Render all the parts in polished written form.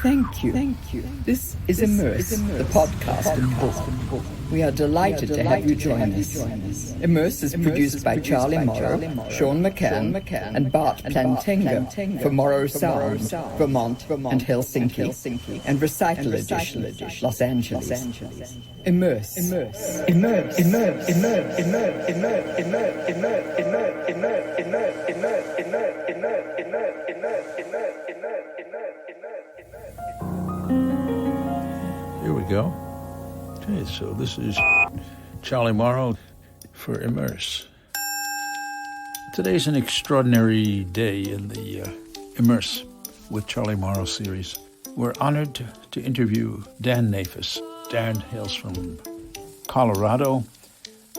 Thank you. This is Immerse, the podcast and book. We are delighted to have you join us. Immerse is produced by Charlie Morrow, Sean McCann, and Bart Plantenga for Morrow Sound, Vermont, and Helsinki, and Recital Edition, Los Angeles. Immerse. Here we go. Okay, so this is Charlie Morrow for Immerse. Today's an extraordinary day in the Immerse with Charlie Morrow series. We're honored to interview Dan Neafus. Dan hails from Colorado,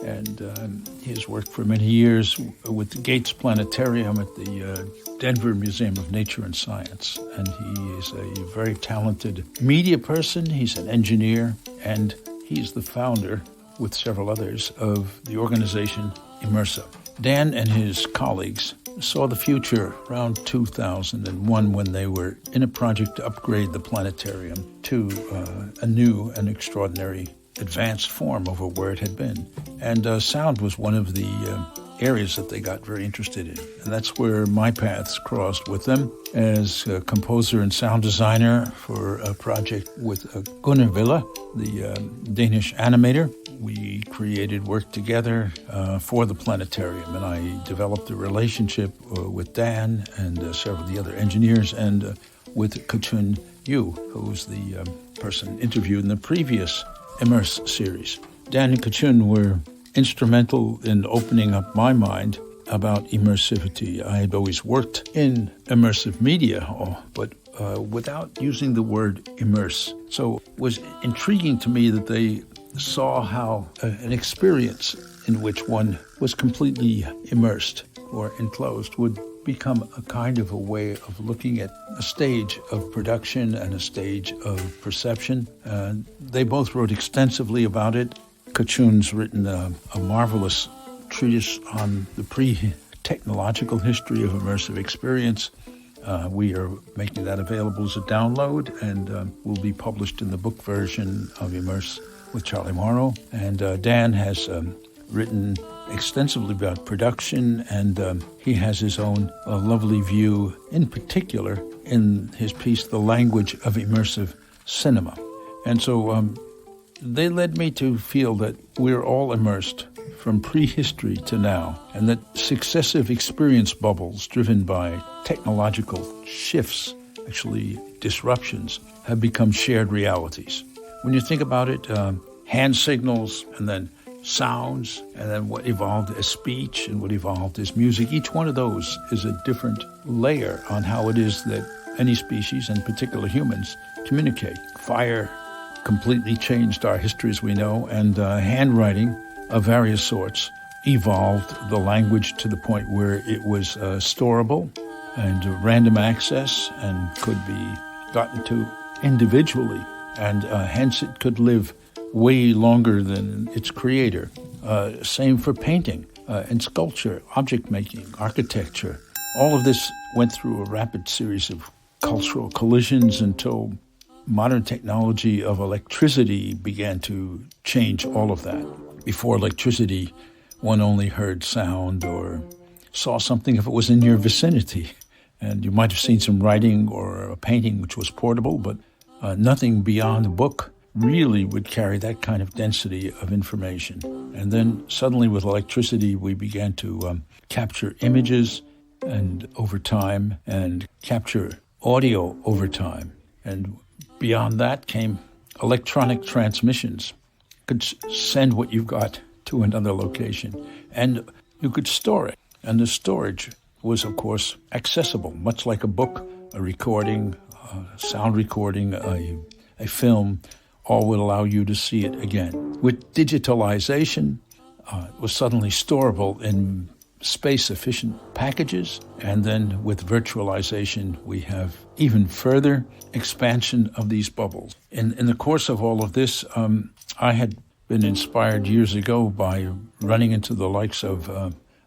and he has worked for many years with the Gates Planetarium at the Denver Museum of Nature and Science. And he is a very talented media person. He's an engineer, and he's the founder, with several others, of the organization Immersion. Dan and his colleagues saw the future around 2001 when they were in a project to upgrade the planetarium to a new and extraordinary advanced form over where it had been. And sound was one of the areas that they got very interested in. And that's where my paths crossed with them as a composer and sound designer for a project with Gunnar Ville, the Danish animator. We worked together for the planetarium, and I developed a relationship with Dan and several of the other engineers, and with Kachun Yu, who's the person interviewed in the previous Immerse series. Dan and Kachun were instrumental in opening up my mind about immersivity. I had always worked in immersive media, but without using the word immerse. So it was intriguing to me that they saw how an experience in which one was completely immersed or enclosed would become a kind of a way of looking at a stage of production and a stage of perception. They both wrote extensively about it. Kachun's written a marvelous treatise on the pre-technological history of immersive experience. We are making that available as a download, and will be published in the book version of Immerse with Charlie Morrow. And Dan has written extensively about production, and he has his own lovely view, in particular in his piece, The Language of Immersive Cinema. And so they led me to feel that we're all immersed from prehistory to now, and that successive experience bubbles driven by technological shifts, actually disruptions, have become shared realities. When you think about it, hand signals and then sounds, and then what evolved as speech and what evolved as music, each one of those is a different layer on how it is that any species, and particularly humans, communicate. Fire completely changed our history as we know, and handwriting of various sorts evolved the language to the point where it was storable and random access and could be gotten to individually, and hence it could live way longer than its creator. Same for painting and sculpture, object making, architecture. All of this went through a rapid series of cultural collisions until modern technology of electricity began to change all of that. Before electricity, one only heard sound or saw something if it was in your vicinity. And you might have seen some writing or a painting which was portable, but nothing beyond a book really would carry that kind of density of information. And then suddenly with electricity, we began to capture images and over time, and capture audio over time. And beyond that came electronic transmissions. You could send what you've got to another location, and you could store it. And the storage was, of course, accessible, much like a book, a recording, a sound recording, a film. All would allow you to see it again. With digitalization, it was suddenly storable in space-efficient packages, and then with virtualization, we have even further expansion of these bubbles. In the course of all of this, I had been inspired years ago by running into the likes of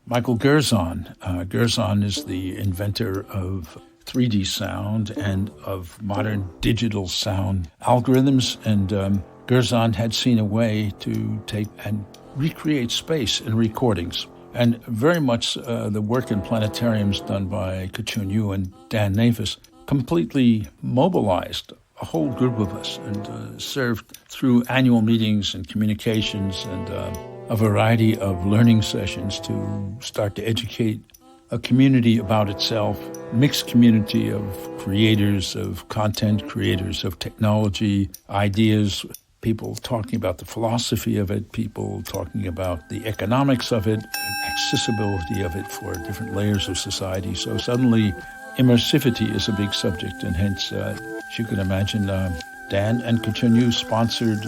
Michael Gerzon. Gerzon is the inventor of 3D sound and of modern digital sound algorithms. And Gerzon had seen a way to take and recreate space in recordings. And very much the work in planetariums done by Kachun Yu and Dan Neafus completely mobilized a whole group of us and served through annual meetings and communications and a variety of learning sessions to start to educate a community about itself, mixed community of creators, of content creators, of technology, ideas, people talking about the philosophy of it, people talking about the economics of it, accessibility of it for different layers of society. So suddenly immersivity is a big subject, and hence, as you can imagine, Dan and Kachun Yu sponsored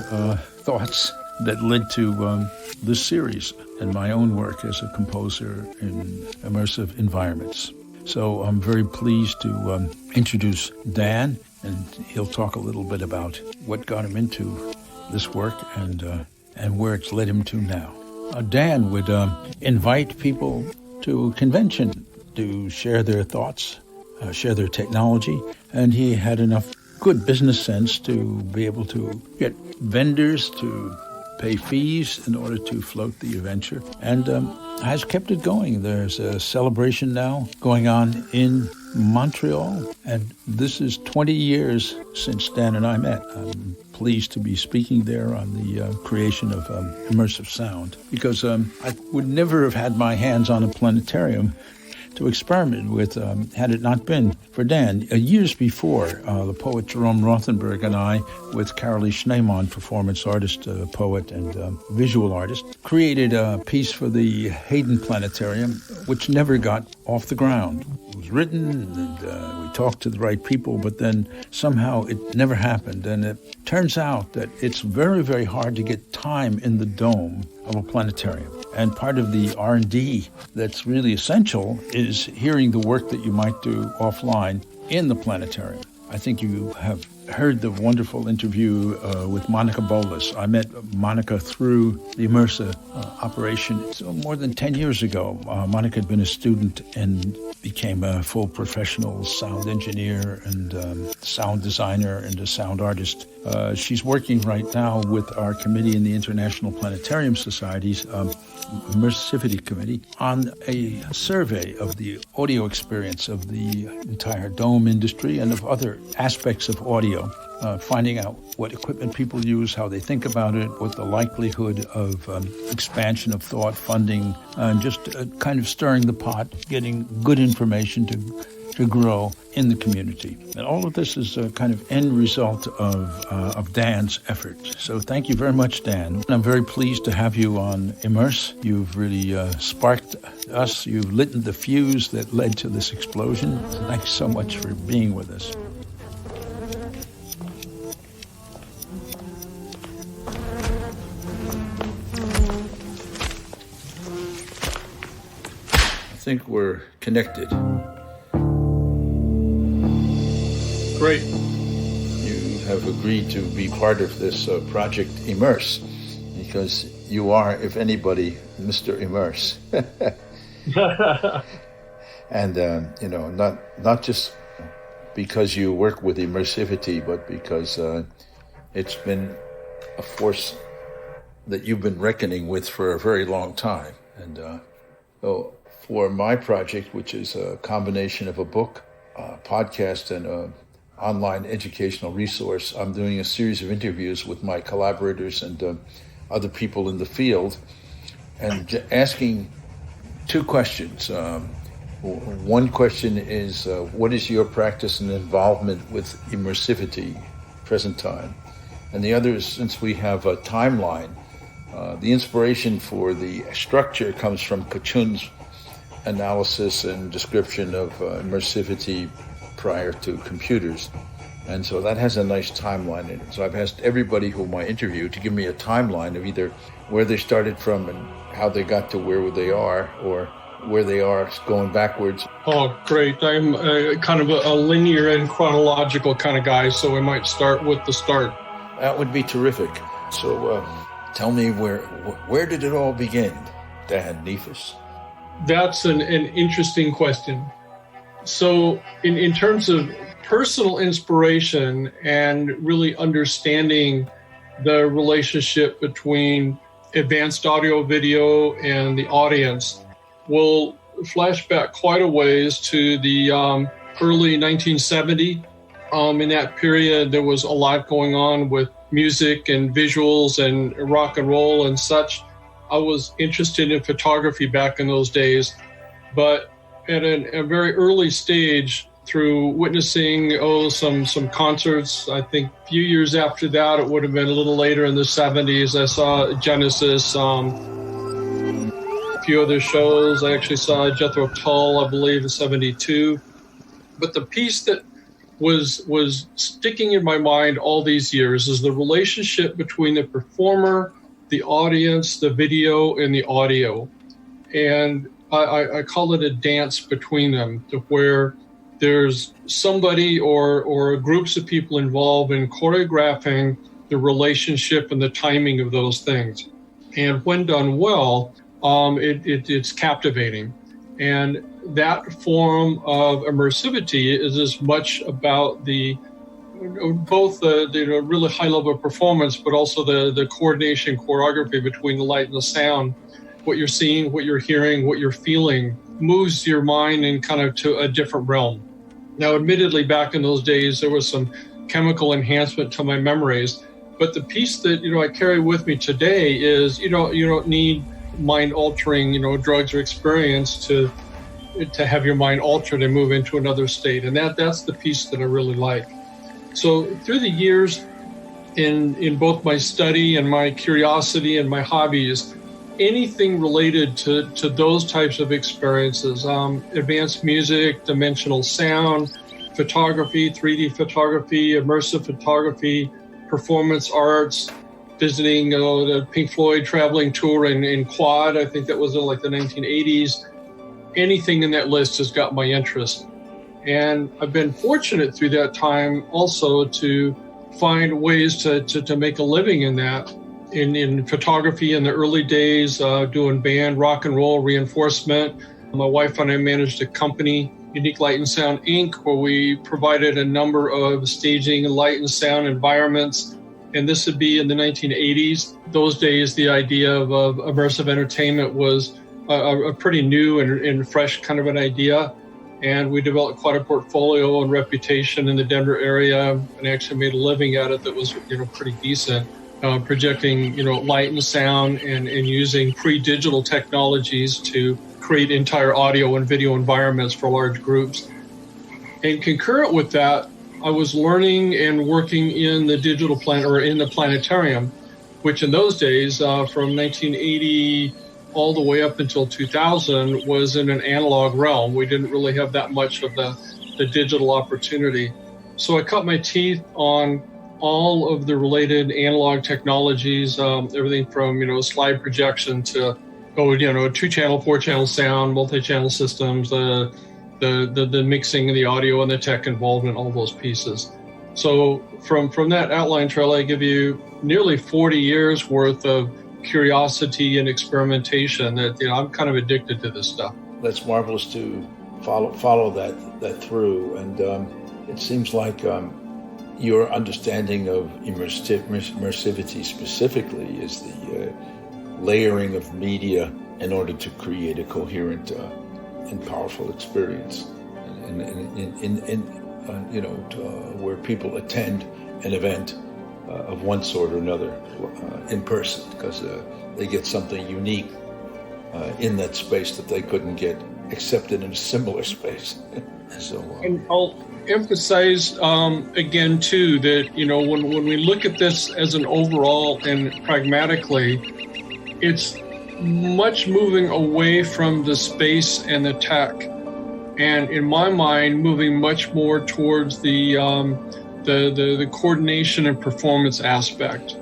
thoughts that led to this series and my own work as a composer in immersive environments. So I'm very pleased to introduce Dan, and he'll talk a little bit about what got him into this work and where it's led him to now. Dan would invite people to a convention to share their thoughts, share their technology, and he had enough good business sense to be able to get vendors to pay fees in order to float the adventure, and has kept it going. There's a celebration now going on in Montreal, and this is 20 years since Dan and I met. I'm pleased to be speaking there on the creation of immersive sound, because I would never have had my hands on a planetarium to experiment with had it not been for Dan. Years before, the poet Jerome Rothenberg and I, with Carolee Schneemann, performance artist, poet, and visual artist, created a piece for the Hayden Planetarium, which never got off the ground. It was written, and we talked to the right people, but then somehow it never happened. And it turns out that it's very, very hard to get time in the dome of a planetarium. And part of the R&D that's really essential is hearing the work that you might do offline in the planetarium. I think you have heard the wonderful interview with Monica Bolas. I met Monica through the Immersive operation more than 10 years ago. Monica had been a student and became a full professional sound engineer and sound designer and a sound artist. She's working right now with our committee in the International Planetarium Society's Immersivity Committee on a survey of the audio experience of the entire dome industry and of other aspects of audio, finding out what equipment people use, how they think about it, what the likelihood of expansion of thought, funding, and just kind of stirring the pot, getting good information to grow in the community. And all of this is a kind of end result of Dan's effort. So thank you very much, Dan. I'm very pleased to have you on Immerse. You've really sparked us. You've lit the fuse that led to this explosion. Thanks so much for being with us. I think we're connected. Great. You have agreed to be part of this project Immerse, because you are, if anybody, Mr. Immerse. And not just because you work with immersivity, but because it's been a force that you've been reckoning with for a very long time. And so for my project, which is a combination of a book, a podcast, and an online educational resource, I'm doing a series of interviews with my collaborators and other people in the field, and asking two questions. One question is, what is your practice and involvement with immersivity present time? And the other is, since we have a timeline, the inspiration for the structure comes from Kachun's analysis and description of immersivity prior to computers. And so that has a nice timeline in it. So I've asked everybody whom I interview to give me a timeline of either where they started from and how they got to where they are, or where they are going backwards. Oh, great. I'm kind of a linear and chronological kind of guy, so we might start with the start. That would be terrific. So tell me, where did it all begin, Dan Neafus? That's an interesting question. So in terms of personal inspiration and really understanding the relationship between advanced audio video and the audience, we'll flash back quite a ways to the early 1970. In that period, there was a lot going on with music and visuals and rock and roll and such. I was interested in photography back in those days, but at a very early stage, through witnessing some concerts, I think a few years after that, it would have been a little later in the 70s, I saw Genesis, a few other shows. I actually saw Jethro Tull, I believe, in 72. But the piece that was sticking in my mind all these years is the relationship between the performer, the audience, the video, and the audio. And I call it a dance between them, to where there's somebody or groups of people involved in choreographing the relationship and the timing of those things. And when done well, it's captivating. And that form of immersivity is as much about both the really high level performance, but also the coordination, choreography between the light and the sound. What you're seeing, what you're hearing, what you're feeling moves your mind in kind of to a different realm. Now, admittedly, back in those days, there was some chemical enhancement to my memories, but the piece that I carry with me today is you don't need mind-altering drugs or experience to have your mind altered and move into another state, and that's the piece that I really like. So through the years, in both my study and my curiosity and my hobbies, anything related to those types of experiences, advanced music, dimensional sound, photography, 3D photography, immersive photography, performance arts, visiting the Pink Floyd traveling tour in quad, I think that was in like the 1980s. Anything in that list has got my interest. And I've been fortunate through that time also to find ways to make a living in that. In photography in the early days, doing band, rock and roll, reinforcement. My wife and I managed a company, Unique Light and Sound, Inc., where we provided a number of staging, light and sound environments. And this would be in the 1980s. Those days, the idea of immersive entertainment was a pretty new and fresh kind of an idea. And we developed quite a portfolio and reputation in the Denver area, and actually made a living at it that was pretty decent. Projecting, light and sound and using pre-digital technologies to create entire audio and video environments for large groups. And concurrent with that, I was learning and working in the digital in the planetarium, which in those days, from 1980 all the way up until 2000, was in an analog realm. We didn't really have that much of the digital opportunity. So I cut my teeth on all of the related analog technologies, everything from slide projection to 2-channel, 4-channel sound, multi-channel systems, the mixing of the audio and the tech involved in all those pieces. So from that outline trail, I give you nearly 40 years worth of curiosity and experimentation that I'm kind of addicted to this stuff. That's marvelous to follow that through, and it seems like your understanding of immersivity specifically is the layering of media in order to create a coherent and powerful experience, where people attend an event of one sort or another in person, because they get something unique in that space that they couldn't get except in a similar space. And I'll emphasize again too that when we look at this as an overall and pragmatically, it's much moving away from the space and the tech, and in my mind, moving much more towards the coordination and performance aspect.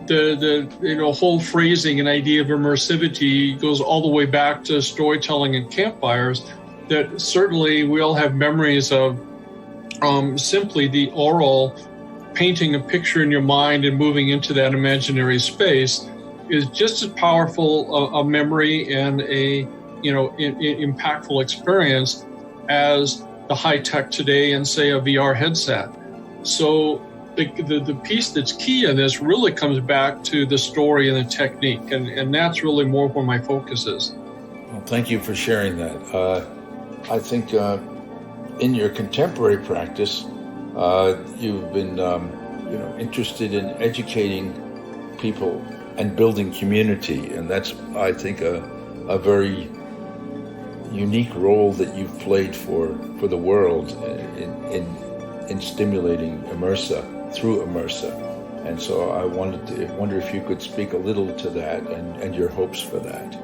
The whole phrasing and idea of immersivity goes all the way back to storytelling and campfires. That certainly we all have memories of simply the oral painting a picture in your mind and moving into that imaginary space is just as powerful a memory and a impactful experience as the high tech today and say a VR headset. So the piece that's key in this really comes back to the story and the technique, and that's really more where my focus is. Well, thank you for sharing that. I think in your contemporary practice, you've been interested in educating people and building community, and that's, I think, a very unique role that you've played for the world in stimulating Immersa through Immersa. And so I wonder if you could speak a little to that and your hopes for that.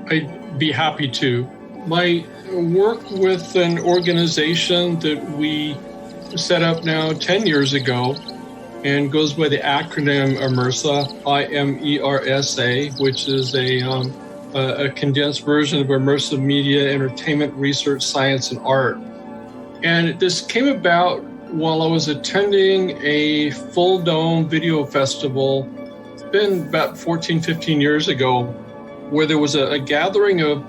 I'd be happy to. My work with an organization that we set up now 10 years ago and goes by the acronym Immersa, IMERSA, which is a condensed version of Immersive Media, Entertainment, Research, Science, and Art. And this came about while I was attending a Fulldome video festival. It's been about 14, 15 years ago, where there was a gathering of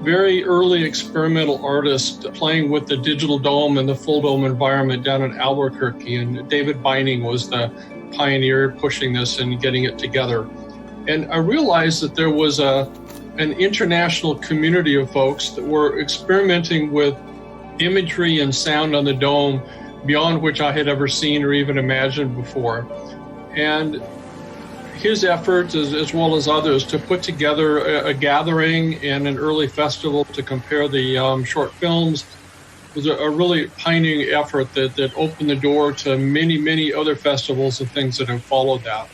very early experimental artists playing with the digital dome and the Fulldome environment down in Albuquerque. And David Beining was the pioneer pushing this and getting it together. And I realized that there was an international community of folks that were experimenting with imagery and sound on the dome beyond which I had ever seen or even imagined before. And his efforts, as well as others, to put together a gathering and an early festival to compare the short films was a really pioneering effort that opened the door to many, many other festivals and things that have followed that.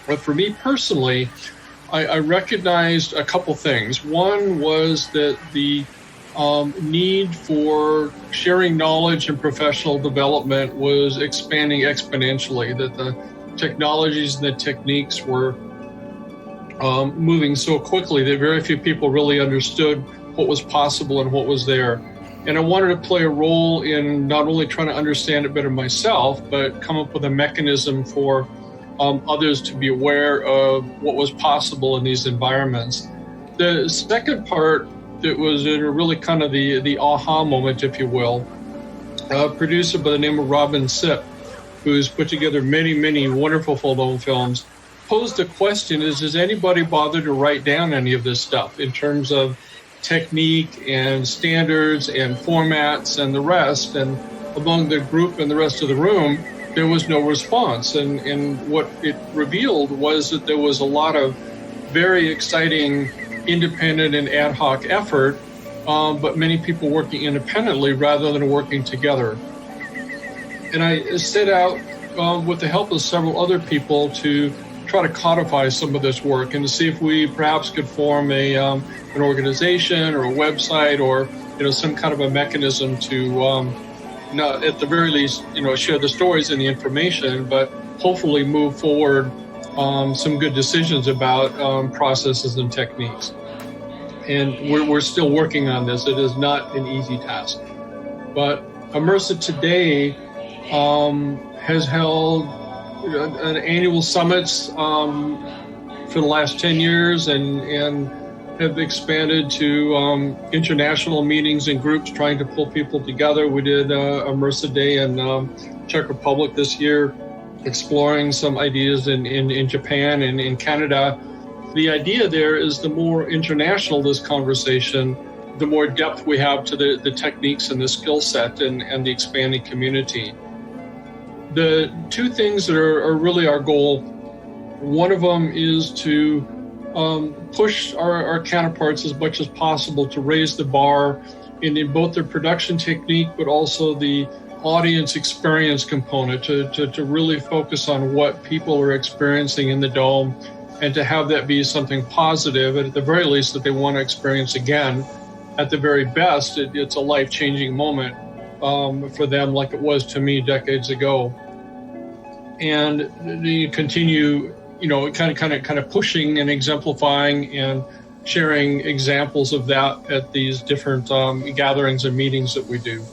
But for me personally, I recognized a couple things. One was that the need for sharing knowledge and professional development was expanding exponentially, that the technologies and the techniques were moving so quickly that very few people really understood what was possible and what was there. And I wanted to play a role in not only trying to understand it better myself, but come up with a mechanism for others to be aware of what was possible in these environments. The second part that was really kind of the aha moment, if you will, a producer by the name of Robin Sipp, who's put together many, many wonderful Fulldome films, posed the question does anybody bother to write down any of this stuff in terms of technique and standards and formats and the rest? And among the group and the rest of the room, there was no response. And what it revealed was that there was a lot of very exciting independent and ad hoc effort, but many people working independently rather than working together. And I set out with the help of several other people to try to codify some of this work and to see if we perhaps could form an organization or a website or some kind of a mechanism to not at the very least share the stories and the information, but hopefully move forward some good decisions about processes and techniques. And we're still working on this. It is not an easy task. But Immersa today has held an annual summits for the last 10 years and have expanded to international meetings and groups trying to pull people together. We did a Immersa Day in Czech Republic this year, exploring some ideas in Japan and in Canada. The idea there is the more international this conversation, the more depth we have to the techniques and the skill set and the expanding community. The two things that are really our goal, one of them is to push our counterparts as much as possible to raise the bar in both their production technique, but also the audience experience component, to really focus on what people are experiencing in the dome and to have that be something positive, and at the very least that they want to experience again. At the very best, it's a life-changing moment for them, like it was to me decades ago. And you continue, kind of pushing and exemplifying and sharing examples of that at these different gatherings and meetings that we do.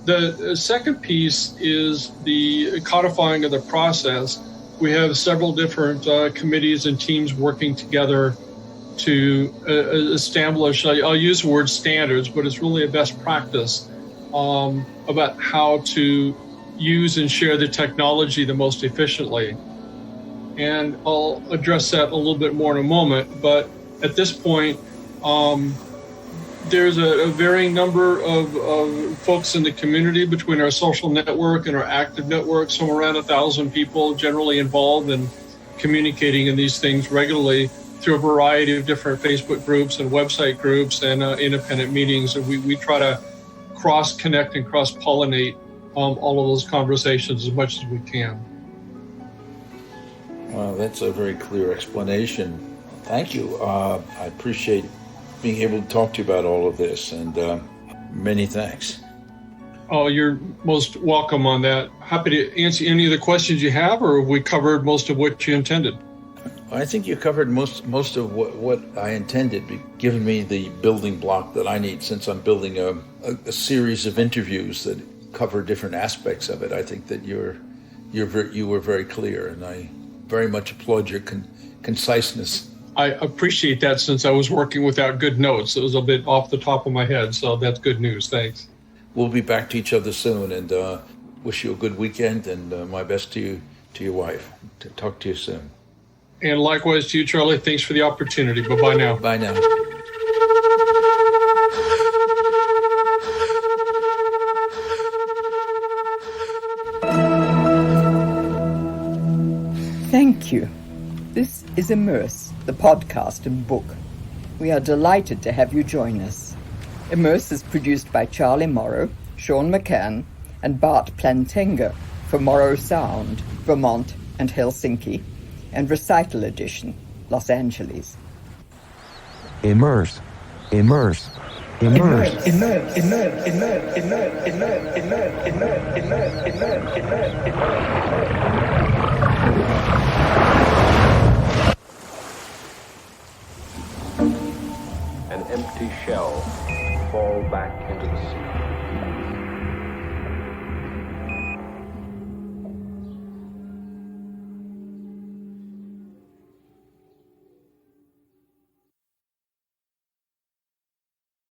The second piece is the codifying of the process. We have several different committees and teams working together to establish, I'll use the word standards, but it's really a best practice about how to use and share the technology the most efficiently. And I'll address that a little bit more in a moment. But at this point, there's a varying number of folks in the community between our social network and our active network, somewhere around 1,000 people generally involved in communicating in these things regularly through a variety of different Facebook groups and website groups and independent meetings. And we try to cross-connect and cross-pollinate all of those conversations as much as we can. Well, that's a very clear explanation. Thank you. I appreciate being able to talk to you about all of this, and many thanks. Oh, you're most welcome on that. Happy to answer any of the questions you have, or have we covered most of what you intended? I think you covered most of what I intended, giving me the building block that I need, since I'm building a series of interviews that cover different aspects of it. I think that you were very clear, and I very much applaud your conciseness. I appreciate that, since I was working without good notes. It was a bit off the top of my head, so that's good news. Thanks. We'll be back to each other soon, and wish you a good weekend, and my best to your wife. To talk to you soon. And likewise to you, Charlie. Thanks for the opportunity. Bye-bye now. Bye now. Thank you. This is Immerse, the podcast and book. We are delighted to have you join us. Immerse is produced by Charlie Morrow, Sean McCann, and Bart Plantenga for Morrow Sound, Vermont and Helsinki, and Recital Edition, Los Angeles. Immerse. Immerse. Immerse. Immerse. Immerse. Immerse. Immerse. Immerse. Immerse. Immerse. Immerse. Immerse. Immerse.